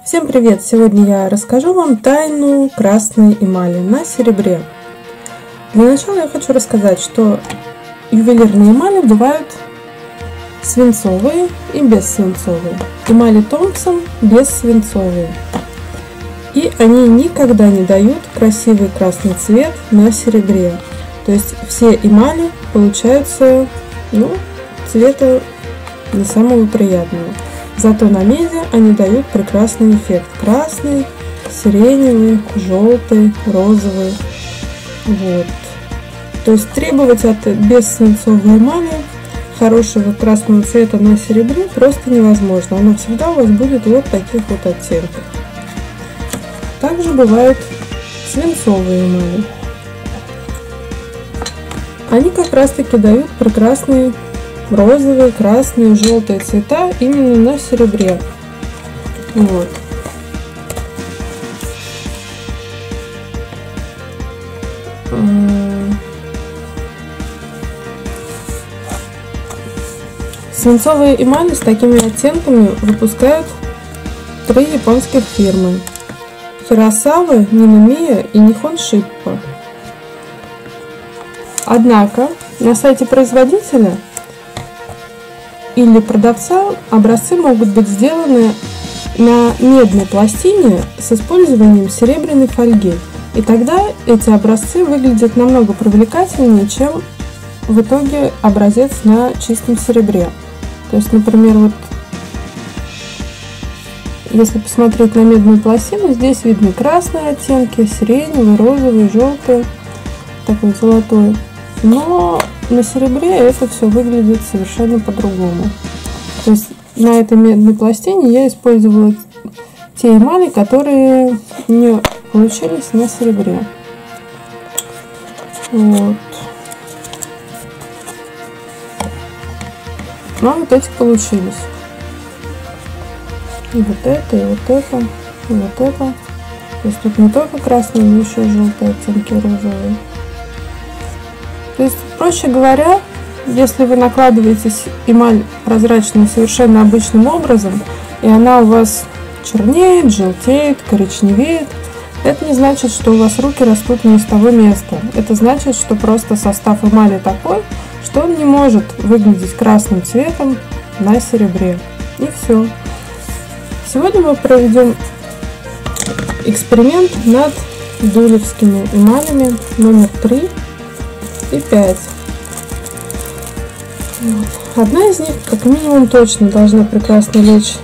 Всем привет! Сегодня я расскажу вам тайну красной эмали на серебре. Для начала я хочу рассказать, что ювелирные эмали бывают свинцовые и бессвинцовые. Эмали Томпсон бессвинцовые. И они никогда не дают красивый красный цвет на серебре. То есть все эмали получаются цвета не самого приятного. Зато на меди они дают прекрасный эффект. Красный, сиреневый, желтый, розовый. Вот. То есть требовать от бессвинцовой эмали хорошего красного цвета на серебре просто невозможно. Оно всегда у вас будет вот таких вот оттенков. Также бывают свинцовые эмали. Они как раз таки дают прекрасные розовые, красные, желтые цвета именно на серебре. Вот. Свинцовые эмали с такими оттенками выпускают 3 японских фирмы: Хиросава, Ниномия и Нихон Шиппо. Однако на сайте производителя или продавца образцы могут быть сделаны на медной пластине с использованием серебряной фольги. И тогда эти образцы выглядят намного привлекательнее, чем в итоге образец на чистом серебре. То есть, например, вот если посмотреть на медную пластину, здесь видны красные оттенки, сиреневый, розовый, желтый, такой золотой. Но на серебре это все выглядит совершенно по-другому. То есть на этой медной пластине я использовала те эмали, которые не получились на серебре. Вот. Но вот эти получились. И вот это, и вот это, и вот это. То есть тут не только красные, но еще и желтые оттенки, розовые. То есть, проще говоря, если вы накладываете эмаль прозрачную совершенно обычным образом, и она у вас чернеет, желтеет, коричневеет, это не значит, что у вас руки растут не с того места. Это значит, что просто состав эмали такой, что он не может выглядеть красным цветом на серебре. И все. Сегодня мы проведем эксперимент над дулевскими эмалями номер 3 и 5. Вот. Одна из них, как минимум, точно должна прекрасно лечь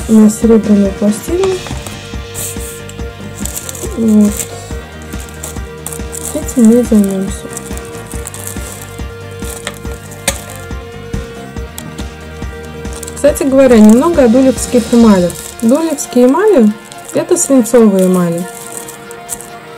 на серебряную пластину. Вот. Этим мы займемся. Кстати говоря, немного о дулевских эмалях. Дулевские эмали — это свинцовые эмали.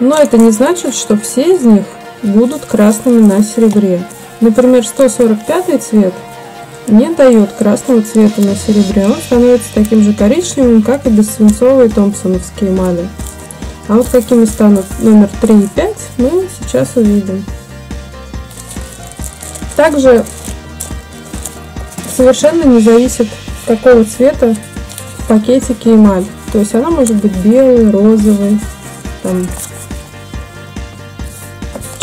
Но это не значит, что все из них будут красными на серебре. Например, 145 цвет не дает красного цвета на серебре. Он становится таким же коричневым, как и бессвинцовые томпсоновские эмали. А вот какими станут номер 3 и 5, мы сейчас увидим. Также совершенно не зависит, какого цвета в пакетике эмаль. То есть она может быть белой, розовой, там,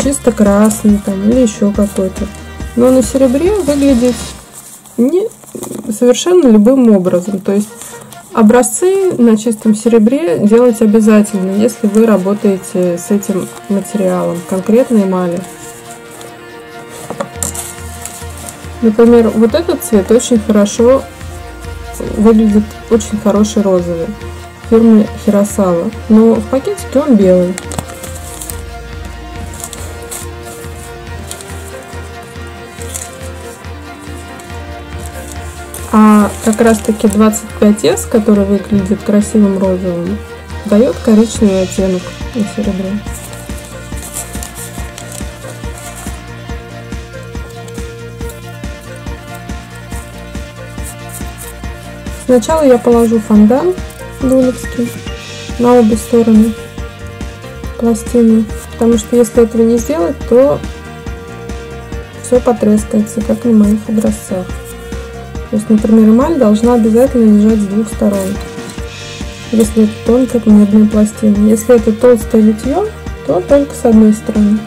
чисто красный там, или еще какой-то. Но на серебре выглядит совершенно любым образом. То есть образцы на чистом серебре делать обязательно, если вы работаете с этим материалом, конкретно эмали. Например, вот этот цвет очень хорошо выглядит, очень хороший розовый, фирмы Хиросава, но в пакетике он белый. А как раз таки 25S, который выглядит красивым розовым, дает коричневый оттенок на серебре. Сначала я положу фондан дулевский на обе стороны пластины, потому что если этого не сделать, то все потрескается, как на моих образцах. То есть, например, эмаль должна обязательно лежать с двух сторон. если это тонкая медная пластина. Если это толстое литье, то только с одной стороны.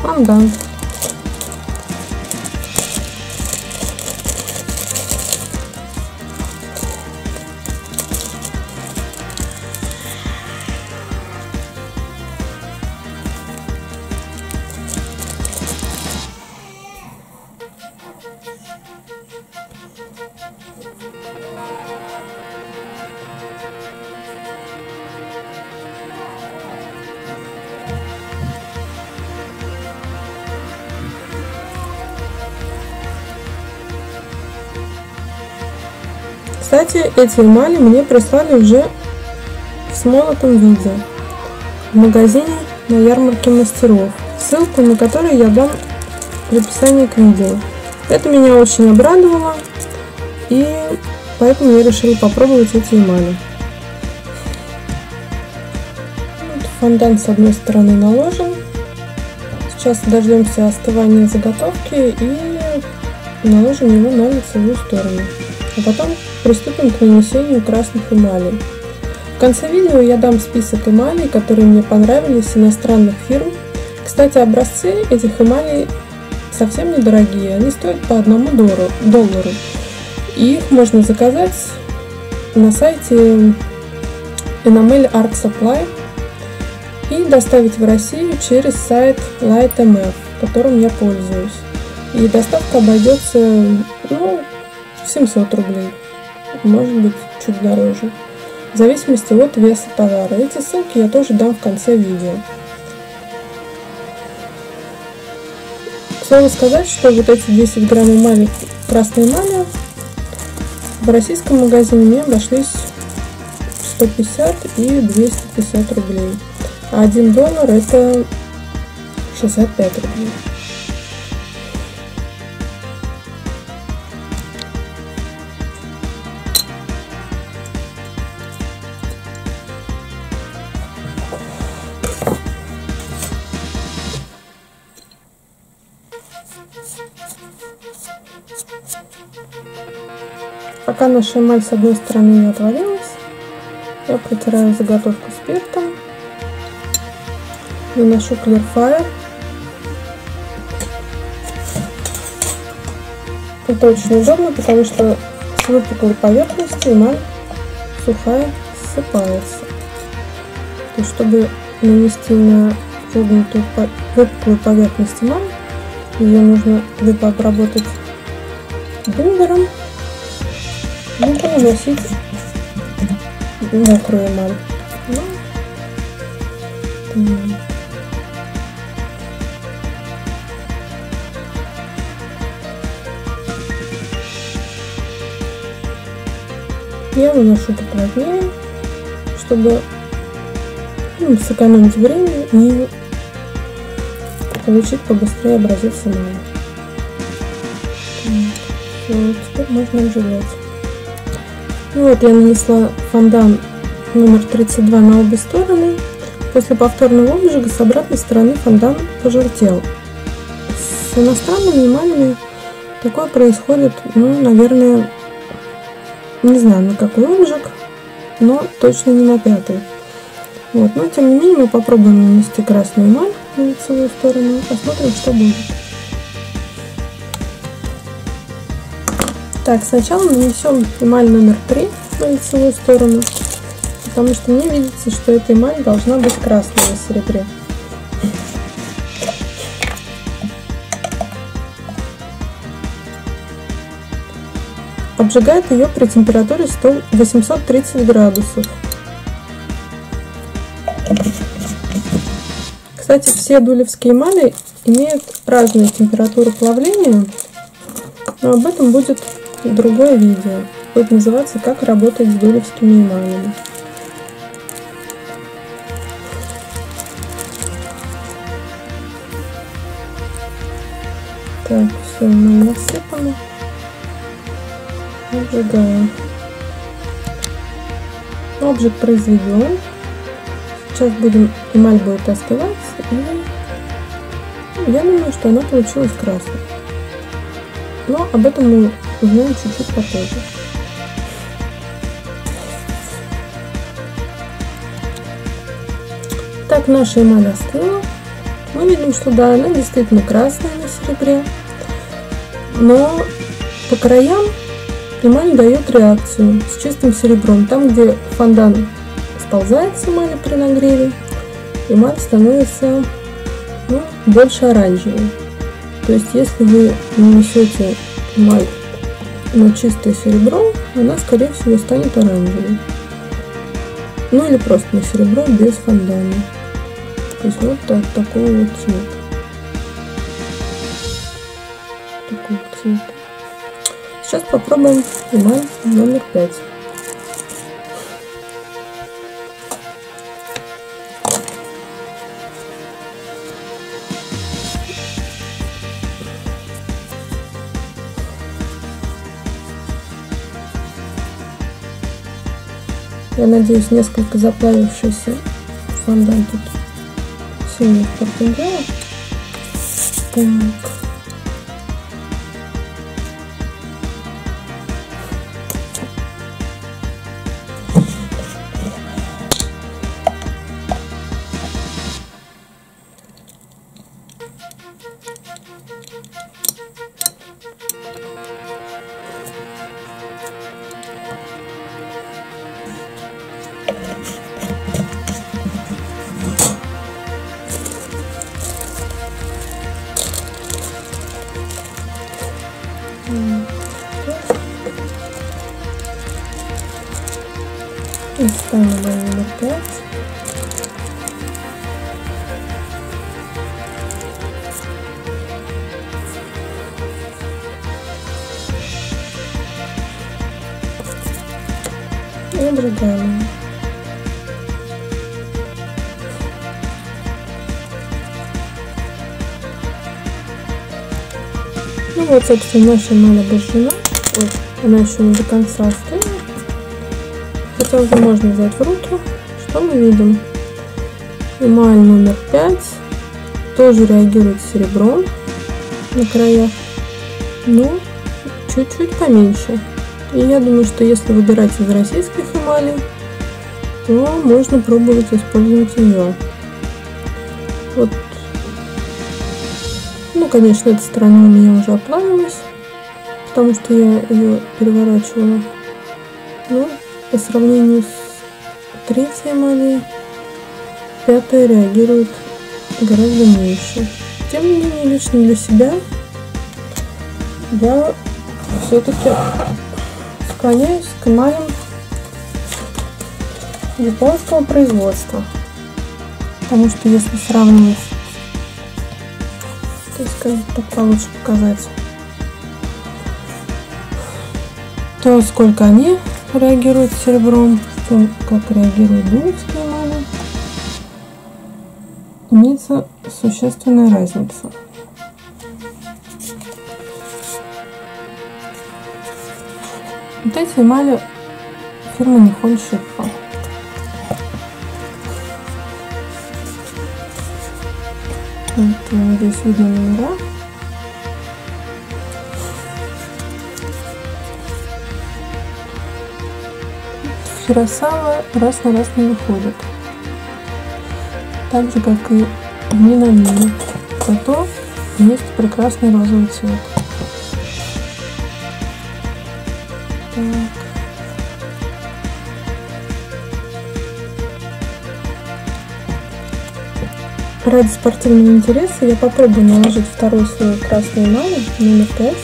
Фондан. Кстати, эти эмали мне прислали уже в смолотом виде в магазине на ярмарке мастеров, ссылку на которую я дам в описании к видео. Это меня очень обрадовало, и поэтому я решила попробовать эти эмали. Вот фондан с одной стороны наложен. Сейчас дождемся остывания заготовки и наложим его на лицевую сторону. А потом приступим к нанесению красных эмалей. В конце видео я дам список эмалей, которые мне понравились с иностранных фирм. Кстати, образцы этих эмалей совсем недорогие, они стоят по $1. И их можно заказать на сайте Enamel Art Supply и доставить в Россию через сайт Light.mf, которым я пользуюсь. И доставка обойдется, в 700 рублей, может быть чуть дороже, в зависимости от веса товара. Эти ссылки я тоже дам в конце видео. К слову сказать, что вот эти 10 грамм эмали, красной эмали, в российском магазине мне обошлись 150 и 250 рублей, а $1 это 65 рублей. Пока наша эмаль с одной стороны не отвалилась, я протираю заготовку спиртом, наношу Clear Fire. Это очень удобно, потому что с выпуклой поверхности эмаль сухая ссыпается. То есть, чтобы нанести на выпуклую поверхность эмаль, ее нужно либо обработать бундером, либо наносить мокрую эмаль. Я наношу поплотнее, чтобы сэкономить время и получить побыстрее образец эмали. Все, теперь можно обжигать. Вот я нанесла фондан номер 32 на обе стороны. После повторного обжига с обратной стороны фондан пожелтел. С иностранными эмалями такое происходит, наверное, не знаю на какой обжиг, но точно не на 5-й. Вот, но тем не менее мы попробуем нанести красную эмаль на лицевую сторону и посмотрим, что будет. Так, сначала нанесем эмаль номер 3 на лицевую сторону, потому что мне видится, что эта эмаль должна быть красной на серебре. Обжигает ее при температуре 830 градусов. Кстати, все дулевские эмали имеют разные температуры плавления, но об этом будет другое видео. будет называться «Как работать с дулевскими эмалями». Так, все, эмаль насыпано. Обжигаем. Обжиг произведен. Сейчас эмаль будет остывать, и я думаю, что она получилась красной. Но об этом мы узнаем чуть-чуть попозже. Так, наша эмаль остыла. Мы видим, что да, она действительно красная на серебре, но по краям эмаль дает реакцию с чистым серебром. Там, где фондан сползает с эмали при нагреве, эмаль становится больше оранжевой. То есть, если вы нанесете эмаль на чистое серебро, она, скорее всего, станет оранжевой. Ну или просто на серебро без фондана. То есть вот такого вот цвета. Такой цвет. Сейчас попробуем эмаль номер 5. Я надеюсь, несколько заплавившийся фондан тут сильно подпрыгал. Так. И ставим номер 5. И обжигаем. Ну вот, собственно, наша эмаль обожжена. Вот, она еще не до конца остыла. Хотя уже можно взять в руки. Что мы видим? Эмаль номер 5 тоже реагирует серебром на краях, но чуть-чуть поменьше. И я думаю, что если выбирать из российских эмалей, то можно пробовать использовать ее. Вот. Ну, конечно, эта сторона у меня уже оплавилась, потому что я ее переворачивала. Но по сравнению с третьей эмалью, пятая реагирует гораздо меньше. Тем не менее, лично для себя я все-таки склоняюсь к эмалям японского производства. Потому что если сравнивать, так сказать, так получше показать, то сколько они реагируют серебром, то как реагируют дулевские эмали, имеется существенная разница. Вот эти эмали фирмы Нихон Шиппо. Вот, надеюсь, видно номера. Хиросава раз на раз не выходит. Так же, как и в Минамине. Зато есть прекрасный розовый цвет. Так. Ради спортивного интереса я попробую наложить второй слой красной эмали номер 5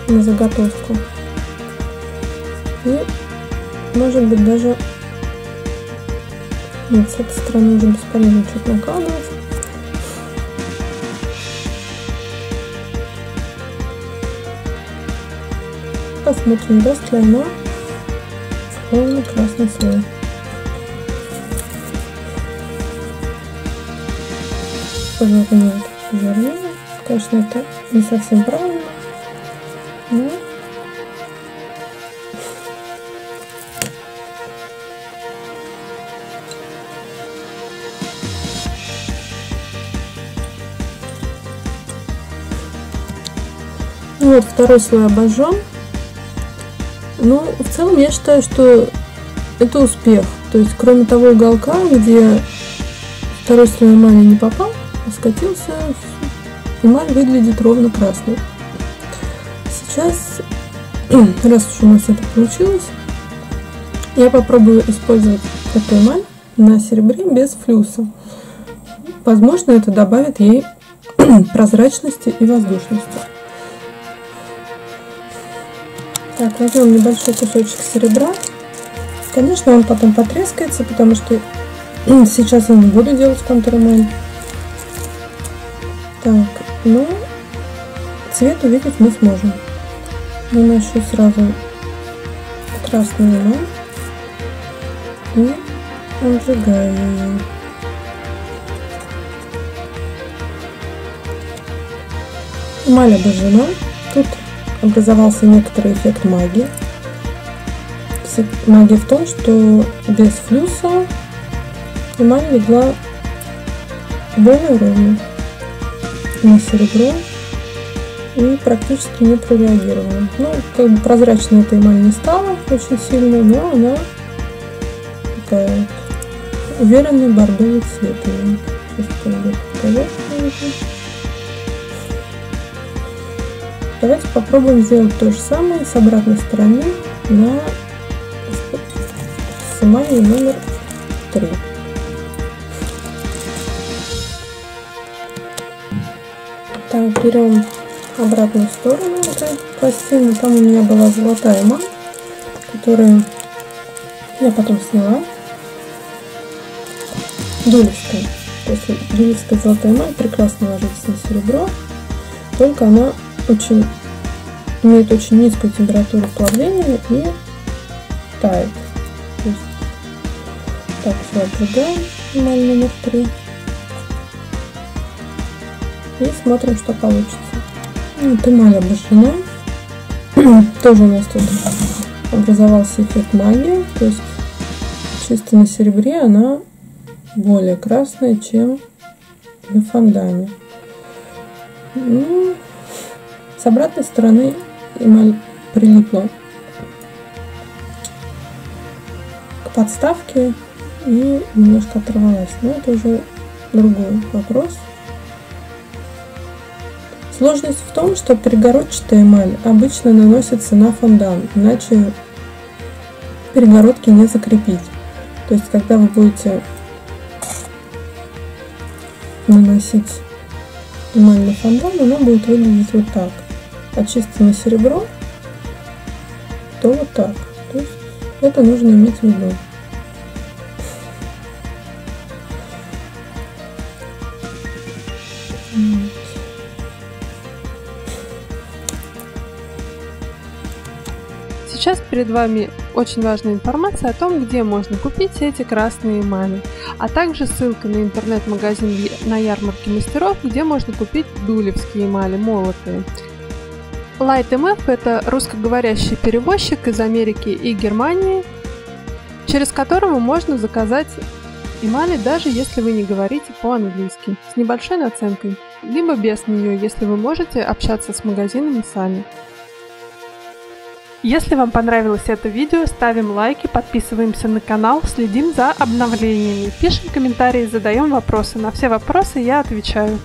на заготовку. И может быть даже... Нет, с этой стороны уже бесполезно чуть накладывать. посмотрим, даст ли она полный красный слой. Повернем вернее. Конечно, это не совсем правильно, но вот второй слой обожжен. Ну, в целом я считаю, что это успех. То есть, кроме того уголка, где второй слой эмали не попал, а скатился, эмаль выглядит ровно красной. Сейчас, раз уж у нас это получилось, я попробую использовать эту эмаль на серебре без флюса. Возможно, это добавит ей прозрачности и воздушности. Так, возьмем небольшой кусочек серебра. Конечно, он потом потрескается, потому что сейчас я не буду делать контур-эмаль. Так, но цвет увидеть мы сможем. Наношу сразу красную эмаль и обжигаю ее. Эмаль обожжена. Тут образовался некоторый эффект магии. Магия в том, что без флюса эмаль легла более ровно на серебро и практически не прореагировала. Ну, как бы прозрачная эта эмаль не стала очень сильно, но она такая вот уверенный бордовый цвет. Давайте попробуем сделать то же самое с обратной стороны с эмалью номер 3. Так, берем обратную сторону этой пластины. Там у меня была золотая эмаль, которую я потом сняла. Дулевская. То есть дулевская золотая эмаль прекрасно ложится на серебро, только она имеет очень низкую температуру плавления и тает. То есть, так, все обжигаем, эмаль номер 3. И смотрим, что получится. Вот эмаль обожжена. Тоже у нас тут образовался эффект магии. То есть чисто на серебре она более красная, чем на фондане. Ну, с обратной стороны эмаль прилипла к подставке и немножко оторвалась. Но это уже другой вопрос. Сложность в том, что перегородчатая эмаль обычно наносится на фондан, иначе перегородки не закрепить. То есть, когда вы будете наносить эмаль на фондан, она будет выглядеть вот так. А чисто на серебро, то вот так. То есть, это нужно иметь в виду. Сейчас перед вами очень важная информация о том, где можно купить эти красные эмали, а также ссылка на интернет-магазин на ярмарке мастеров, где можно купить дулевские эмали молотые. Light MF – это русскоговорящий перевозчик из Америки и Германии, через которого можно заказать эмали, даже если вы не говорите по-английски, с небольшой наценкой, либо без нее, если вы можете общаться с магазинами сами. Если вам понравилось это видео, ставим лайки, подписываемся на канал, следим за обновлениями, пишем комментарии, задаем вопросы. На все вопросы я отвечаю.